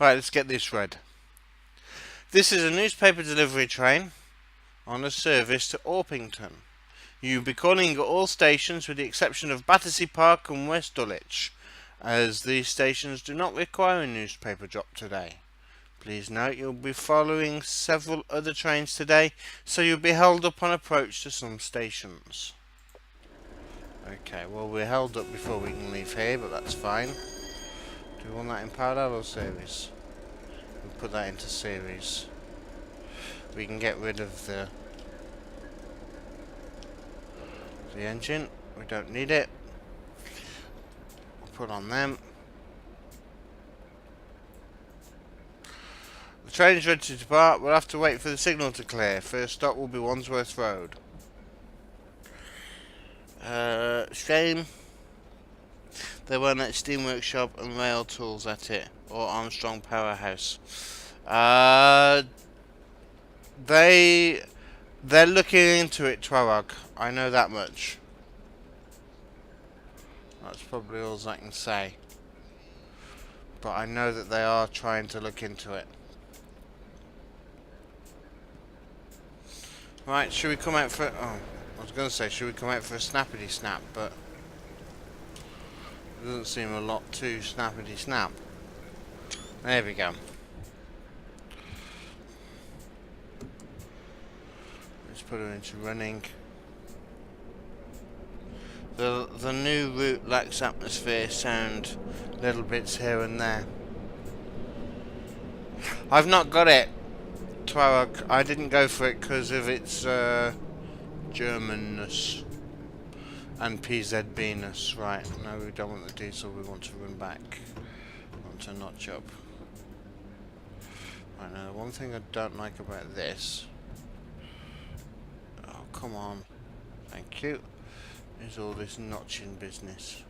Right, let's get this read. This is a newspaper delivery train on a service to Orpington. You'll be calling at all stations with the exception of Battersea Park and West Dulwich, as these stations do not require a newspaper drop today. Please note you'll be following several other trains today, so you'll be held up on approach to some stations. Okay, well we're held up before we can leave here, but that's fine. Do we want that in parallel or series? We'll put that into series. We can get rid of the engine. We don't need it. We'll put on them. The train is ready to depart. We'll have to wait for the signal to clear. First stop will be Wandsworth Road. Shame there weren't a steam workshop and rail tools at it, or Armstrong Powerhouse. They're looking into it, Twarog. I know that much. That's probably all I can say. But I know that they are trying to look into it. Right, should we come out for... Oh, I was going to say, should we come out for a snappity snap, but... It doesn't seem a lot too snappity snap. There we go. Let's put her into running. The new route lacks atmosphere, sound, little bits here and there. I've not got it, Twarog. I didn't go for it because of its Germanness and PZB-ness. Right, no, we don't want the diesel, we want to run back. We want to notch up. Right, now, one thing I don't like about this... Oh, come on. Thank you. Is all this notching business.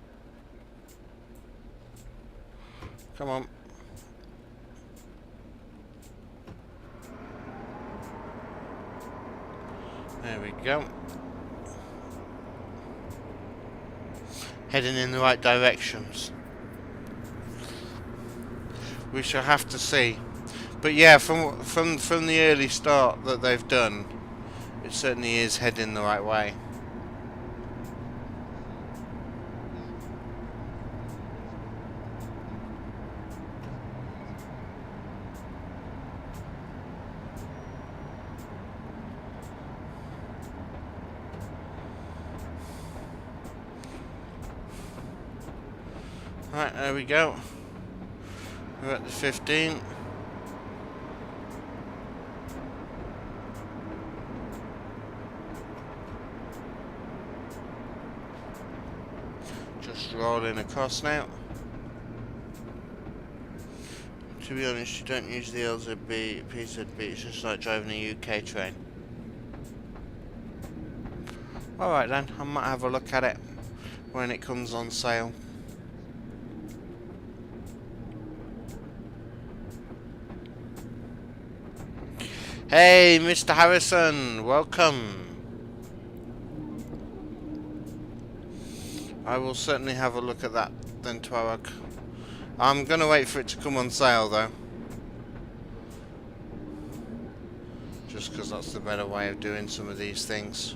Come on. There we go. Heading in the right directions. We shall have to see. But yeah, from the early start that they've done, it certainly is heading the right way. Right, there we go. We're at the 15. Just rolling across now. To be honest, you don't use the LZB, PZB, it's just like driving a UK train. Alright then, I might have a look at it when it comes on sale. Hey, Mr. Harrison, welcome. I will certainly have a look at that then, Twarog. I'm going to wait for it to come on sale though. Just because that's the better way of doing some of these things.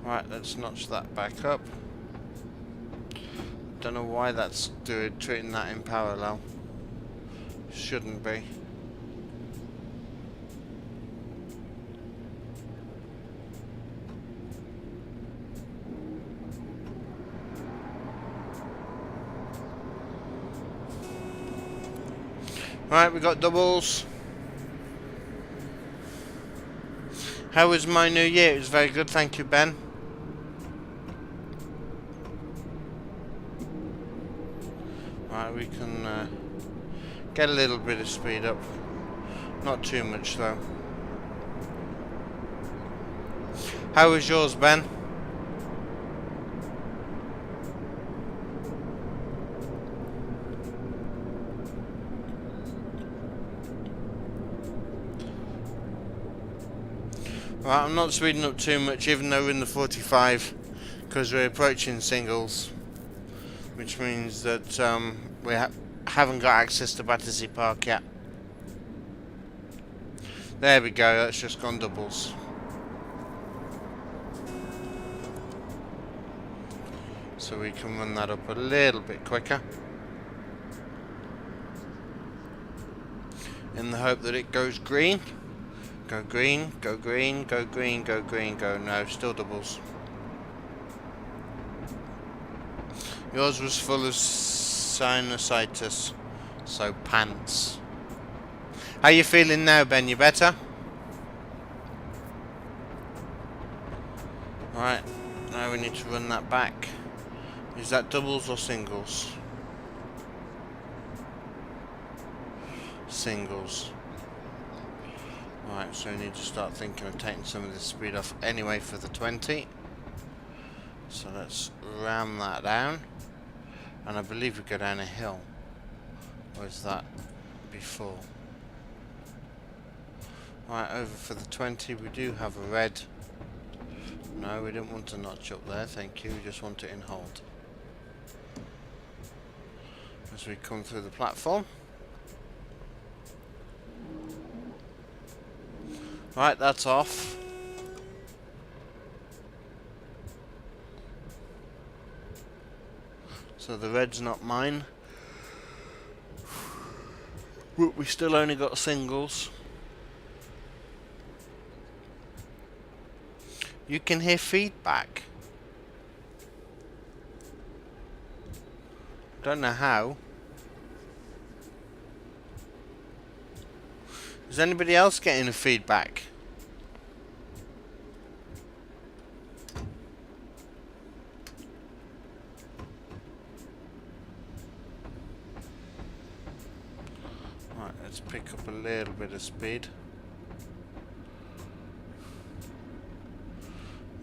Right, let's notch that back up. Don't know why that's treating that in parallel. Shouldn't be. Right, we got doubles. How was my new year? It was very good, thank you, Ben. Right, we can get a little bit of speed up. Not too much though. How was yours, Ben? Right, I'm not speeding up too much even though we're in the 45 because we're approaching singles. which means that we haven't got access to Battersea Park yet. There we go, that's just gone doubles. So we can run that up a little bit quicker, in the hope that it goes green. Go green, go green, go green, go green, go. No, still doubles. Yours was full of sinusitis, so pants. How you feeling now, Ben? You better? Alright, now we need to run that back. Is that doubles or singles? Singles. Alright, so we need to start thinking of taking some of this speed off anyway for the 20. So let's ram that down. And I believe we go down a hill. Or is that before? Alright, over for the 20. We do have a red. No, we didn't want to notch up there, thank you. We just want it in hold. As we come through the platform. Right, that's off. So the red's not mine. But we still only got singles. You can hear feedback. Don't know how. Is anybody else getting a feedback? Right, let's pick up a little bit of speed.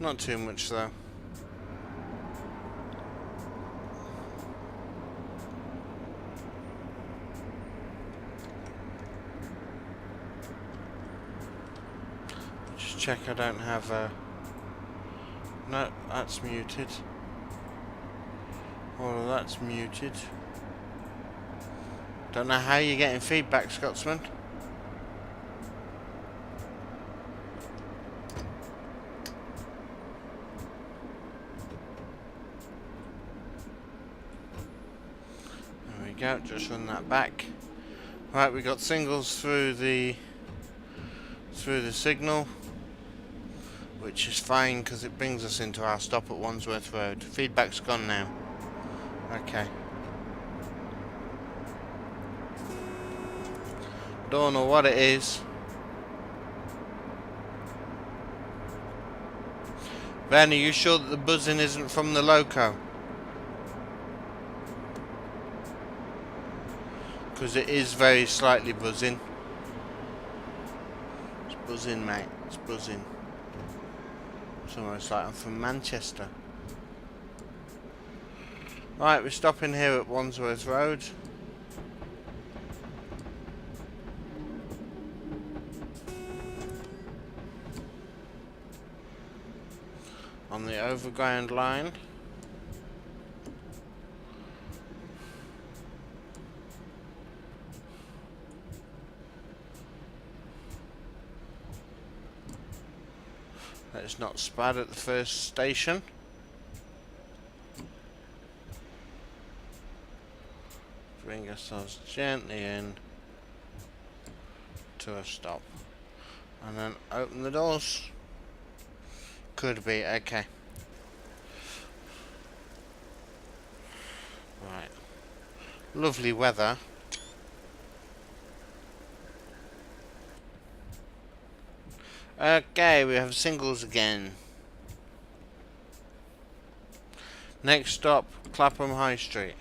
Not too much though. Just check I don't have a... No, that's muted. All of that's muted. Don't know how you're getting feedback, Scotsman. There we go, just run that back. Right, we got singles through the signal, which is fine because it brings us into our stop at Wandsworth Road. Feedback's gone now. Okay. Don't know what it is. Ben, are you sure that the buzzing isn't from the loco? Because it is very slightly buzzing. It's buzzing, mate. It's buzzing. It's almost like I'm from Manchester. Right, we're stopping here at Wandsworth Road. On the overground line. Let's not spad at the first station. Bring ourselves gently in to a stop. And then open the doors. Could be, okay. Right. Lovely weather. Okay, we have singles again. Next stop, Clapham High Street.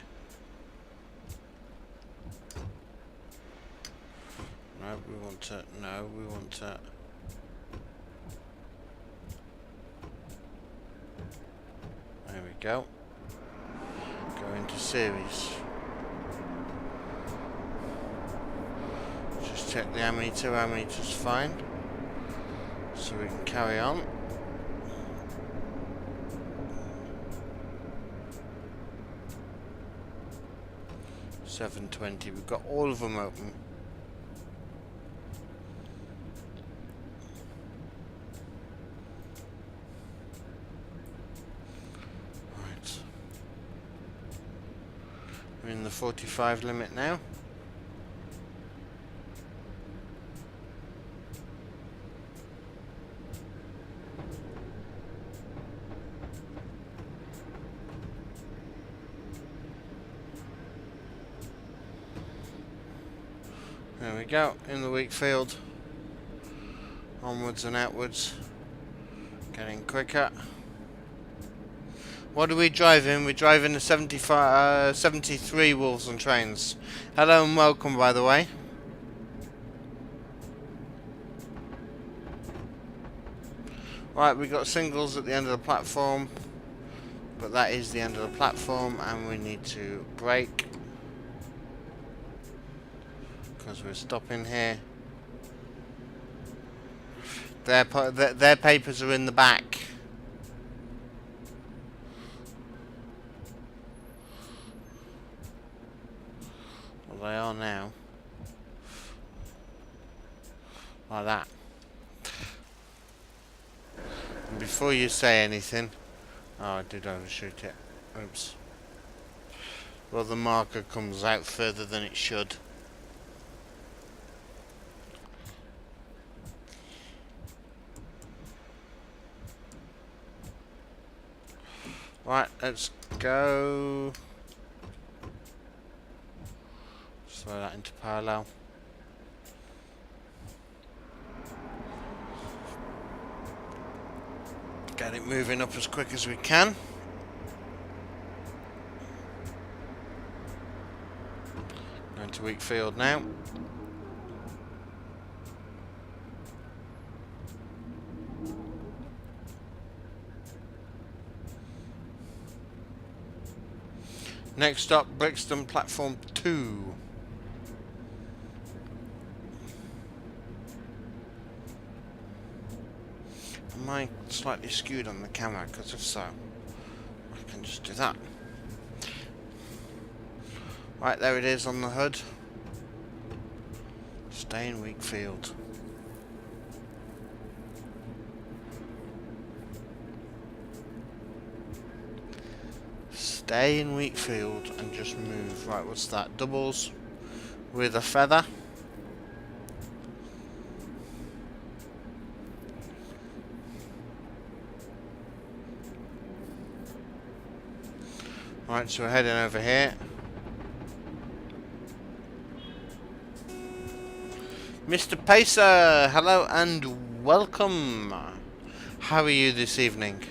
No, we want to... No, we want to... There we go. Go into series. Just check the ammeter. Ammeter's fine. So we can carry on. 7:20. We've got all of them open. Right. We're in the 45 limit now. There we go, in the weak field. Onwards and outwards. Getting quicker. What are we driving? We're driving the 73 Wolves and Trains. Hello and welcome, by the way. Right, we got singles at the end of the platform. But that is the end of the platform and we need to brake. Because we're stopping here. Their papers are in the back. Well, they are now. Like that. And before you say anything... Oh, I did overshoot it. Oops. Well, the marker comes out further than it should. Right, let's go. Throw that into parallel. Get it moving up as quick as we can. Going to weak field now. Next stop, Brixton platform 2. Am I slightly skewed on the camera? Because if so, I can just do that. Right, there it is on the hood. Stay in weak field. Stay in weak field and just move. Right, what's that? Doubles with a feather. Right, so we're heading over here. Mr. Pacer, hello and welcome. How are you this evening?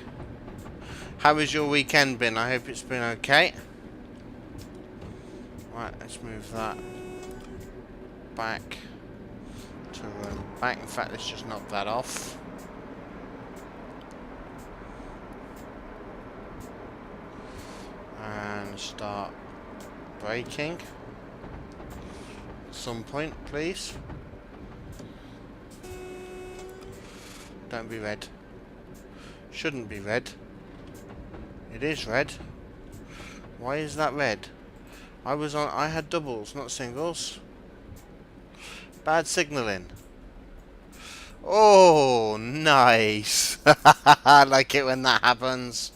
How has your weekend been? I hope it's been okay. Right, let's move that back to back. In fact, let's just knock that off. And start braking. At some point, please. Don't be red. Shouldn't be red. It is red. Why is that red? I had doubles, not singles. Bad signalling. Oh, nice. I like it when that happens.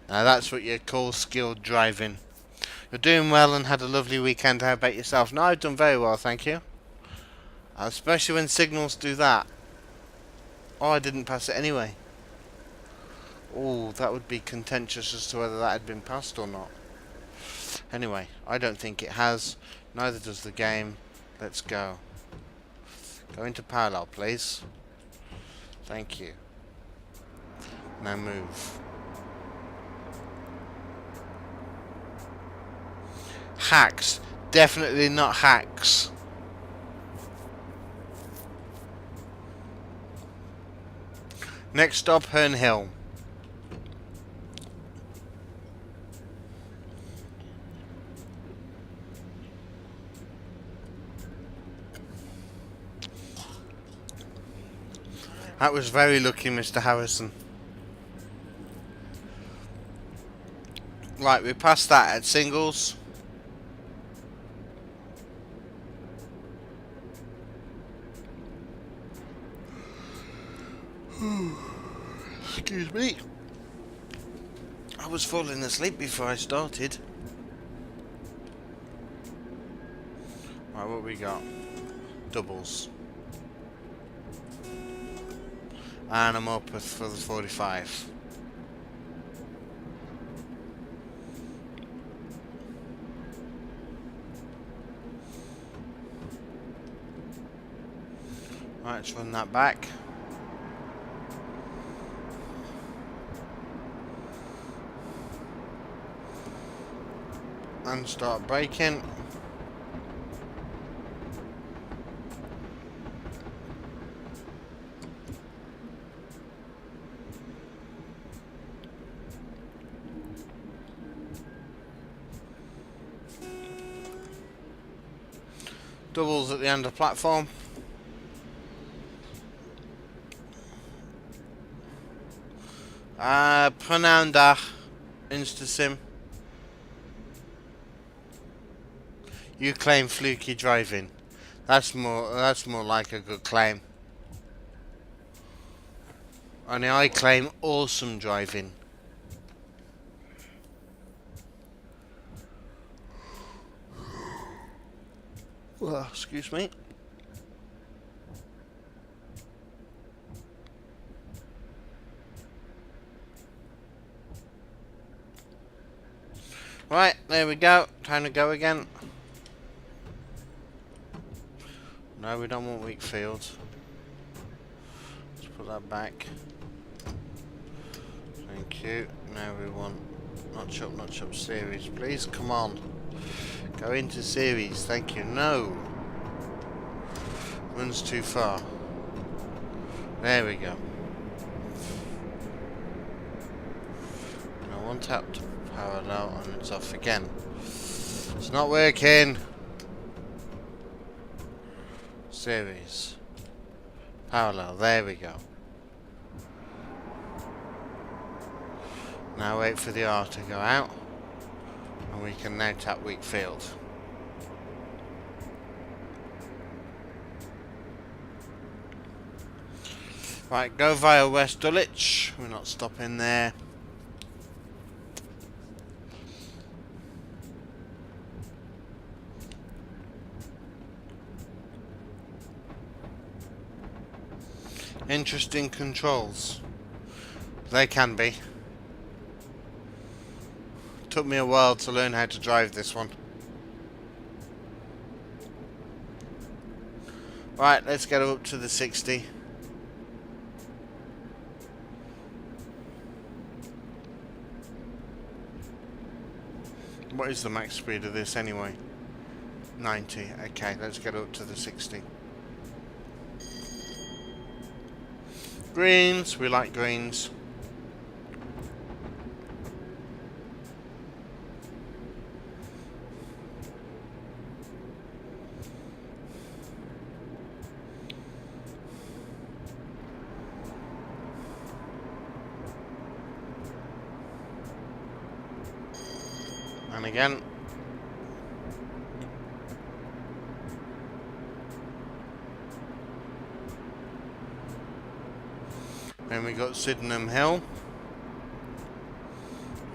Now that's what you call skilled driving. You're doing well and had a lovely weekend. How about yourself? No, I've done very well, thank you. Especially when signals do that. Oh, I didn't pass it anyway. Oh, that would be contentious as to whether that had been passed or not. Anyway, I don't think it has. Neither does the game. Let's go. Go into parallel, please. Thank you. Now move. Hacks. Definitely not hacks. Next stop, Herne Hill. That was very lucky, Mr. Harrison. Right, we passed that at singles. Excuse me. I was falling asleep before I started. Right, what we got? Doubles. And I'm up for the 45. Right, let's run that back. And start braking. Doubles at the end of the platform. Pronoun dag, Instasim. You claim fluky driving. That's more like a good claim. Only I claim awesome driving. Well, excuse me. Right, there we go. Time to go again. No, we don't want weak fields. Let's put that back. Thank you. Now we want notch up series, please. Come on. Go into series. Thank you. No. Runs too far. There we go. Now one tap to parallel and it's off again. It's not working. Series. Parallel. There we go. Now wait for the R to go out. And we can now tap weak field. Right, go via West Dulwich. We're not stopping there. Interesting controls. They can be. Took me a while to learn how to drive this one. Right, let's get up to the 60. What is the max speed of this anyway? 90. Okay, let's get up to the 60. Greens, we like greens. And again. Then we got Sydenham Hill,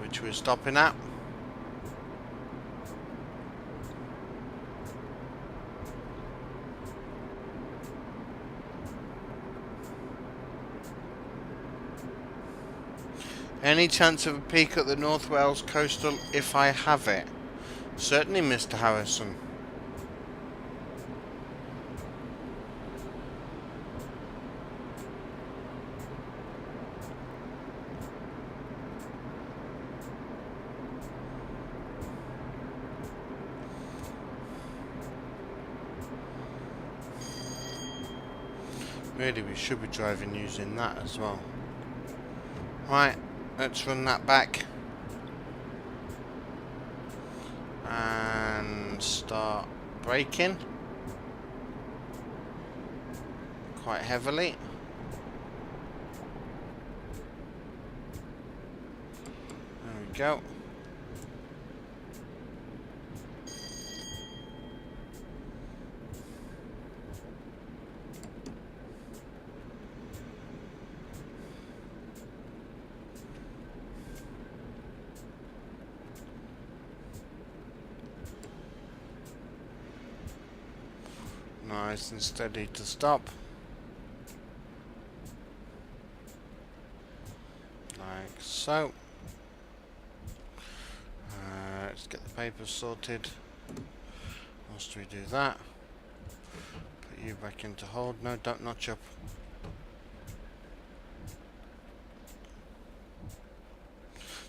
which we're stopping at. Any chance of a peak at the North Wales coastal if I have it? Certainly, Mr. Harrison. Really, we should be driving using that as well. Right, let's run that back. And start braking. Quite heavily. There we go. Nice and steady to stop. Like so. Let's get the papers sorted. Whilst we do that, put you back into hold. No, don't notch up.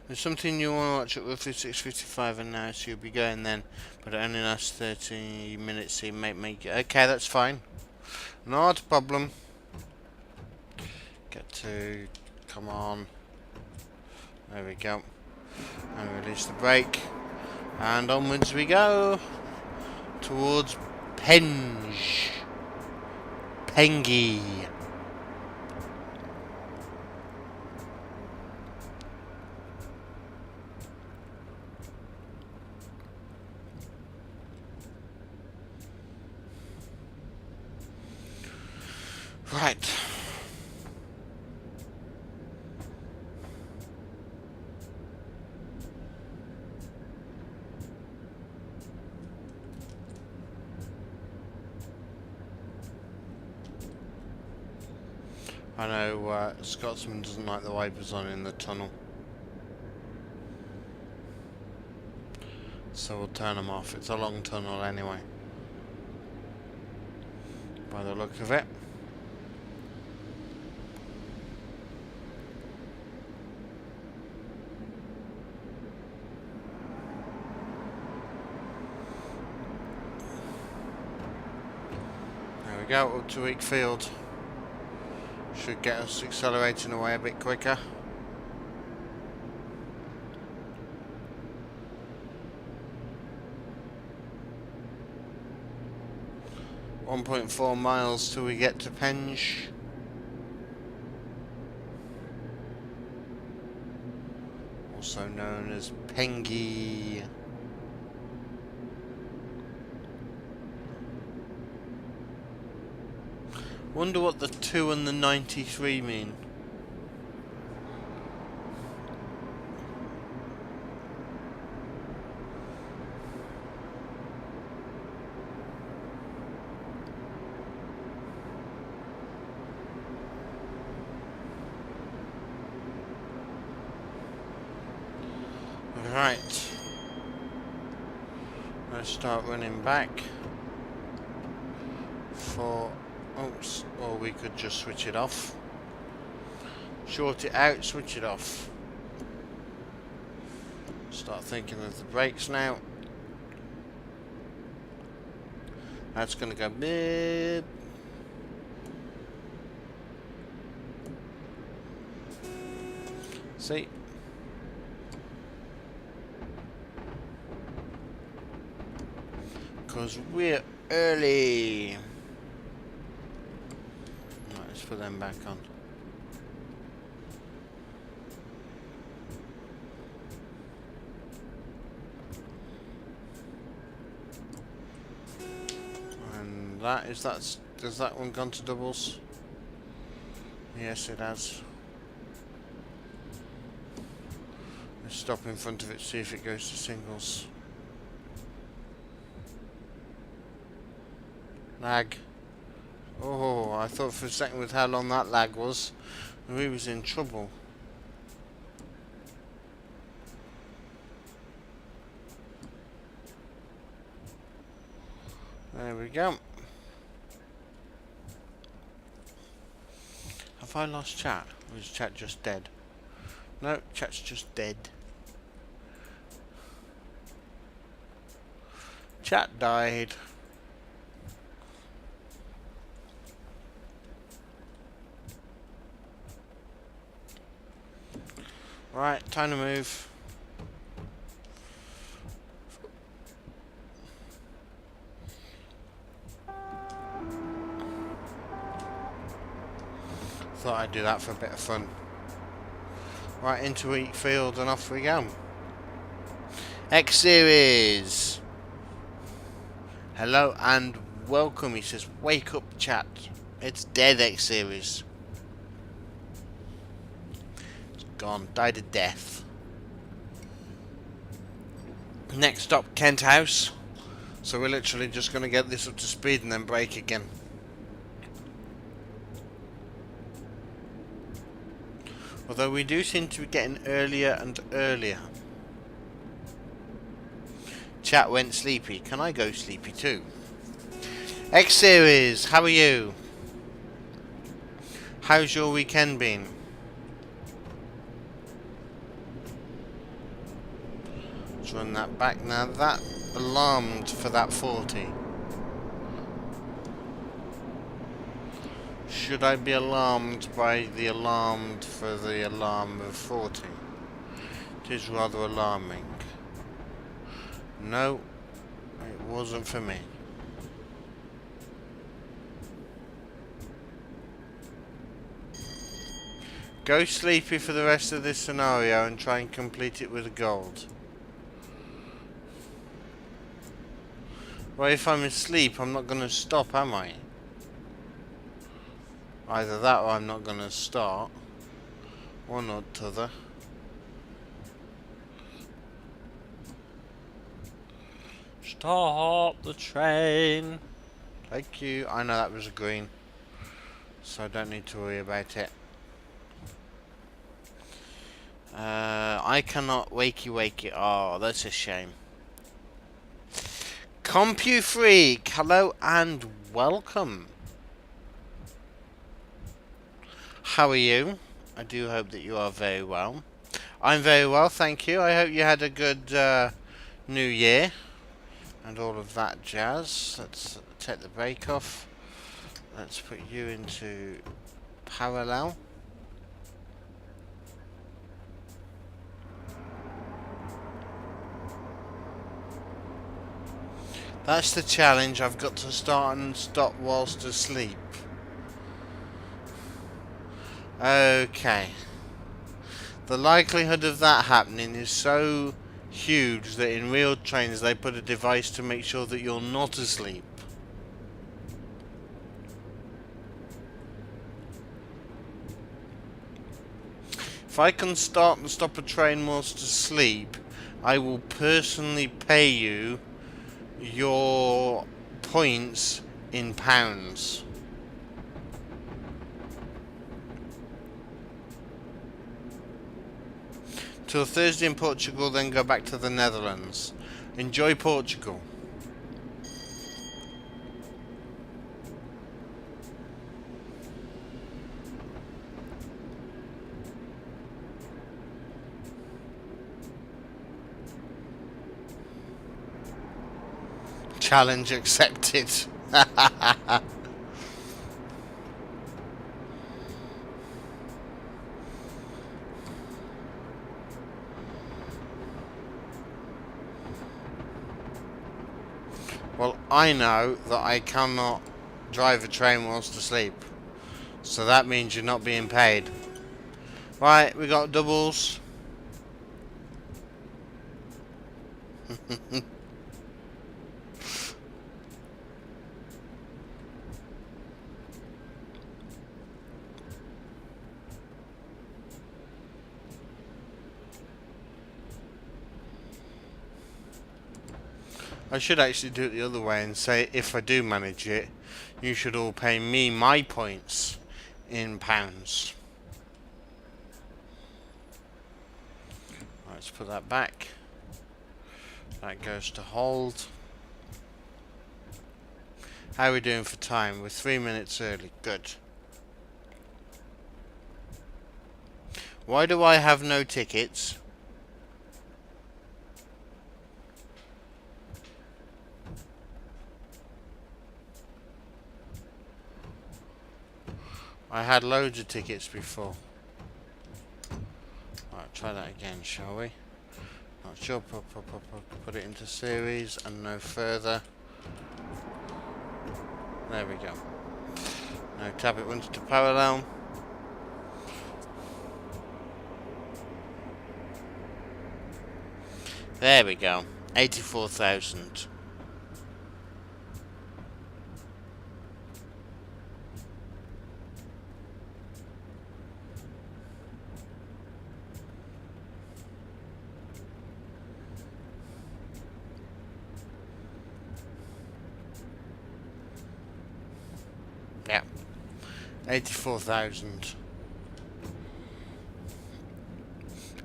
There's something you want to watch at roughly 6:55 and now, so you'll be going then, but it only lasts 30 minutes, so you may make it. Okay, that's fine. Not a problem. Get to, come on. There we go. And release the brake. And onwards we go. Towards Penge. Pengy. Right. I know Scotsman doesn't like the wipers on in the tunnel, so we'll turn them off. It's a long tunnel anyway, by the look of it. There we go, up to Wakefield. Should get us accelerating away a bit quicker. .4 miles till we get to Penge. Also known as Pengy. Wonder what the 2 and the 93 mean. Right. Let's start running back. Oops, or we could just switch it off. Short it out, switch it off. Start thinking of the brakes now. That's going to go beep. See? Because we're early. Let's put them back on. And does that one gone to doubles? Yes, it has. Let's stop in front of it, see if it goes to singles. Lag. Oh, I thought for a second with how long that lag was, we was in trouble. There we go. Have I lost chat? Or is chat just dead? No, chat's just dead. Chat died. Right, time to move. Thought I'd do that for a bit of fun. Right, into Wakefield and off we go. X Series. Hello and welcome. He says, wake up chat. It's dead, X Series. Gone, died a death. Next stop, Kent House. So we're literally just going to get this up to speed and then brake again. Although we do seem to be getting earlier and earlier. Chat went sleepy. Can I go sleepy too? X-Series, how are you? How's your weekend been? Let's run that back now. That alarmed for that 40. Should I be alarmed by the alarmed for the alarm of 40? It is rather alarming. No, it wasn't for me. Go sleepy for the rest of this scenario and try and complete it with a gold. Well, if I'm asleep, I'm not going to stop, am I? Either that or I'm not going to start. One or t'other. Stop the train. Thank you. I know that was a green, so I don't need to worry about it. I cannot wakey. Oh, that's a shame. CompuFreak, hello and welcome. How are you? I do hope that you are very well. I'm very well, thank you. I hope you had a good New Year and all of that jazz. Let's take the brake off. Let's put you into parallel. That's the challenge. I've got to start and stop whilst asleep. Okay. The likelihood of that happening is so huge that in real trains they put a device to make sure that you're not asleep. If I can start and stop a train whilst asleep, I will personally pay you your points in pounds. Till Thursday in Portugal, then go back to the Netherlands. Enjoy Portugal. Challenge accepted. Well, I know that I cannot drive a train whilst asleep. So that means you're not being paid. Right, we got doubles. I should actually do it the other way and say, if I do manage it, you should all pay me my points in pounds. Let's put that back. That goes to hold. How are we doing for time? We're 3 minutes early. Good. Why do I have no tickets? I had loads of tickets before. Alright, try that again, shall we? Not sure, put it into series and no further. There we go. Now tab it onto parallel. There we go. 84,000. 84,000.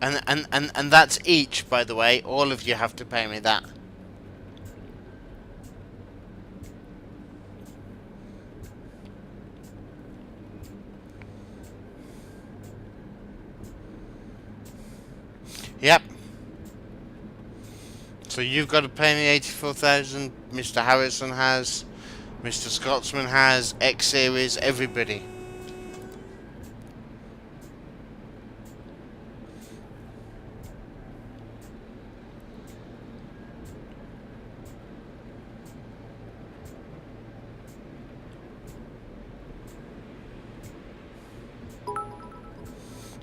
And that's each, by the way. All of you have to pay me that. Yep. So you've got to pay me 84,000. Mr. Harrison has. Mr. Scotsman has. X Series. Everybody.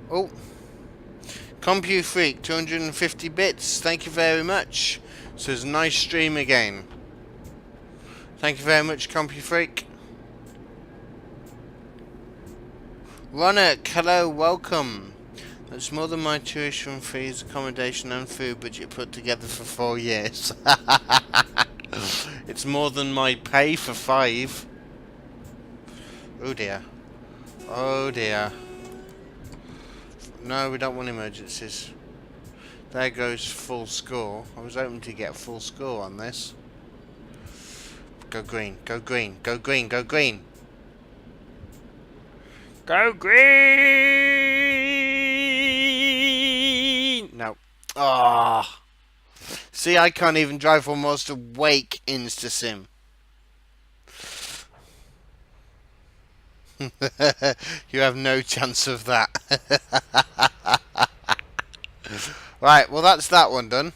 Oh. CompuFreak, 250 bits. Thank you very much. So it's a nice stream again. Thank you very much, CompuFreak. Ronak, hello, welcome. That's more than my tuition fees, accommodation and food budget put together for 4 years. It's more than my pay for 5. Oh dear. Oh dear. No, we don't want emergencies. There goes full score. I was hoping to get full score on this. Go green, go green, go green, go green. Go green! No. Ah. Oh. See, I can't even drive almost awake Insta-Sim. You have no chance of that. Right, well that's that one done.